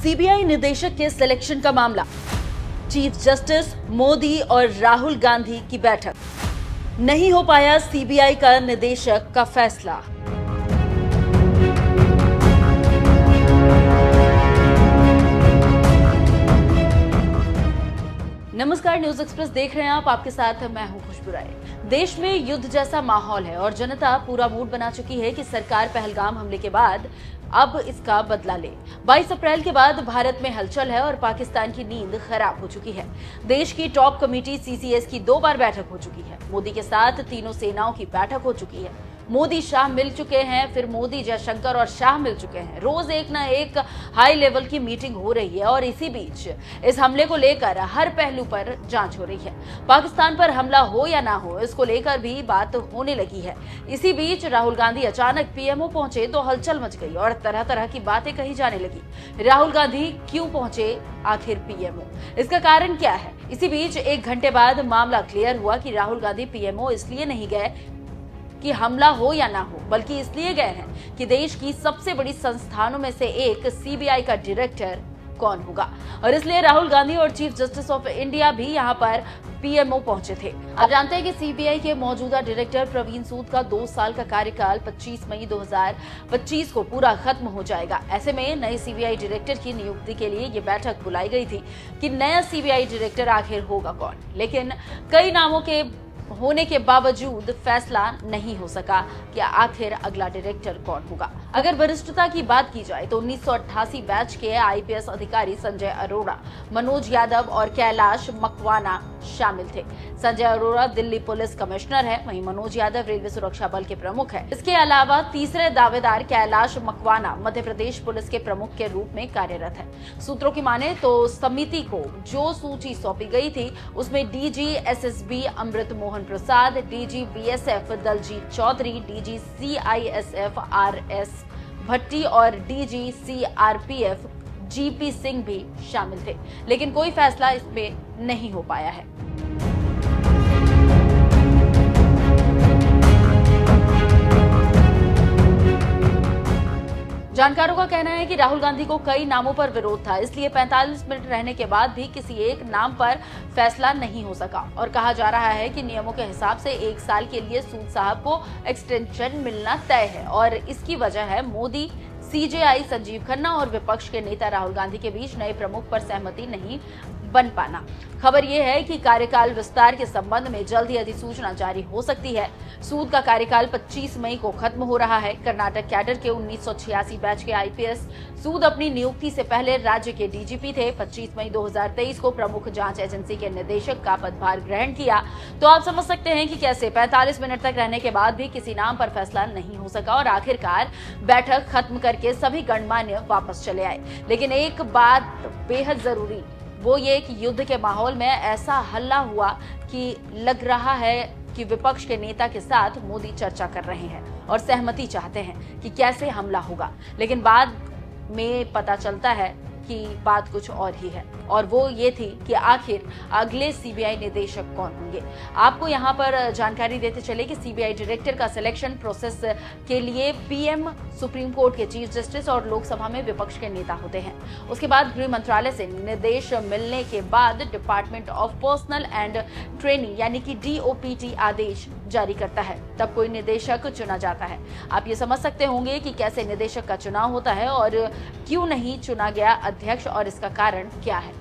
CBI निदेशक के selection का मामला, चीफ जस्टिस मोदी और राहुल गांधी की बैठक, नहीं हो पाया सीबीआई का निदेशक का फैसला। नमस्कार, न्यूज एक्सप्रेस देख रहे हैं आप। आपके साथ मैं हूं खुशबू राय। देश में युद्ध जैसा माहौल है और जनता पूरा मूड बना चुकी है कि सरकार पहलगाम हमले के बाद अब इसका बदला ले। 22 अप्रैल के बाद भारत में हलचल है और पाकिस्तान की नींद खराब हो चुकी है। देश की टॉप कमेटी सीसीएस की 2 बार बैठक हो चुकी है। मोदी के साथ तीनों सेनाओं की बैठक हो चुकी है। मोदी शाह मिल चुके हैं, फिर मोदी जयशंकर और शाह मिल चुके हैं। रोज एक ना एक हाई लेवल की मीटिंग हो रही है और इसी बीच इस हमले को लेकर हर पहलू पर जांच हो रही है। पाकिस्तान पर हमला हो या ना हो, इसको लेकर भी बात होने लगी है। इसी बीच राहुल गांधी अचानक पीएमओ पहुंचे तो हलचल मच गई और तरह तरह की बातें कही जाने लगी। राहुल गांधी क्यों पहुंचे आखिर पीएमओ, इसका कारण क्या है? इसी बीच 1 घंटे बाद मामला क्लियर हुआ कि राहुल गांधी पीएमओ इसलिए नहीं गए कि हमला हो या ना हो, बल्कि इसलिए गए हैं कि देश की सबसे बड़ी संस्थानों में से एक सीबीआई का डायरेक्टर कौन होगा, और इसलिए राहुल गांधी और चीफ जस्टिस ऑफ इंडिया भी यहां पर पीएमओ पहुंचे थे। आप जानते हैं कि सीबीआई के मौजूदा डायरेक्टर प्रवीण सूद का 2 साल का कार्यकाल 25 मई 2025 को पूरा खत्म हो जाएगा। ऐसे में नए सीबीआई डायरेक्टर की नियुक्ति के लिए ये बैठक बुलाई गई थी कि नया सीबीआई डायरेक्टर आखिर होगा कौन। लेकिन कई नामों के होने के बावजूद फैसला नहीं हो सका कि आखिर अगला डायरेक्टर कौन होगा। अगर वरिष्ठता की बात की जाए तो 1988 बैच के आईपीएस अधिकारी संजय अरोड़ा, मनोज यादव और कैलाश मकवाना शामिल थे। संजय अरोड़ा दिल्ली पुलिस कमिश्नर है, वहीं मनोज यादव रेलवे सुरक्षा बल के प्रमुख है। इसके अलावा तीसरे दावेदार कैलाश मकवाना मध्य प्रदेश पुलिस के प्रमुख के रूप में कार्यरत है। सूत्रों की माने तो समिति को जो सूची सौंपी गई थी उसमें DG SSB Amrit Mohan Prasad, DG BSF Daljit Chaudhary, DG CISF RS Bhatti और डीजी सीआरपीएफ जीपी सिंह भी शामिल थे। लेकिन कोई फैसला इसमें नहीं हो पाया है। जानकारों का कहना है कि राहुल गांधी को कई नामों पर विरोध था, इसलिए 45 मिनट रहने के बाद भी किसी एक नाम पर फैसला नहीं हो सका। और कहा जा रहा है कि नियमों के हिसाब से 1 साल के लिए सूद साहब को एक्सटेंशन मिलना तय है और इसकी वजह है मोदी, सीजेआई संजीव खन्ना और विपक्ष के नेता राहुल गांधी के बीच नए प्रमुख पर सहमति नहीं बन पाना। खबर यह है कि कार्यकाल विस्तार के संबंध में जल्द ही अधिसूचना जारी हो सकती है। सूद का कार्यकाल 25 मई को खत्म हो रहा है। कर्नाटक कैडर के 1986 बैच के आईपीएस सूद अपनी नियुक्ति से पहले राज्य के डीजीपी थे। 25 मई 2023 को प्रमुख जांच एजेंसी के निदेशक का पदभार ग्रहण किया। तो आप समझ सकते हैं कि कैसे 45 मिनट तक रहने के बाद भी किसी नाम पर फैसला नहीं हो सका और आखिरकार बैठक खत्म करके सभी गणमान्य वापस चले आए। लेकिन एक बात बेहद जरूरी, वो ये कि युद्ध के माहौल में ऐसा हल्ला हुआ कि लग रहा है कि विपक्ष के नेता के साथ मोदी चर्चा कर रहे हैं और सहमति चाहते हैं कि कैसे हमला होगा। लेकिन बाद में पता चलता है कि बात कुछ और ही है, और वो ये थी कि आखिर अगले सीबीआई निदेशक कौन होंगे। आपको यहाँ पर जानकारी देते चले कि सीबीआई डायरेक्टर का सिलेक्शन प्रोसेस के लिए पीएम, सुप्रीम कोर्ट के चीफ जस्टिस और लोकसभा में विपक्ष के नेता होते हैं। उसके बाद गृह मंत्रालय से निर्देश मिलने के बाद department of personal and training यानी कि डीओपीटी आदेश जारी करता है, तब कोई निदेशक चुना जाता है। आप ये समझ सकते होंगे कि कैसे निदेशक का चुनाव होता है और क्यों नहीं चुना गया अध्यक्ष और इसका कारण क्या है।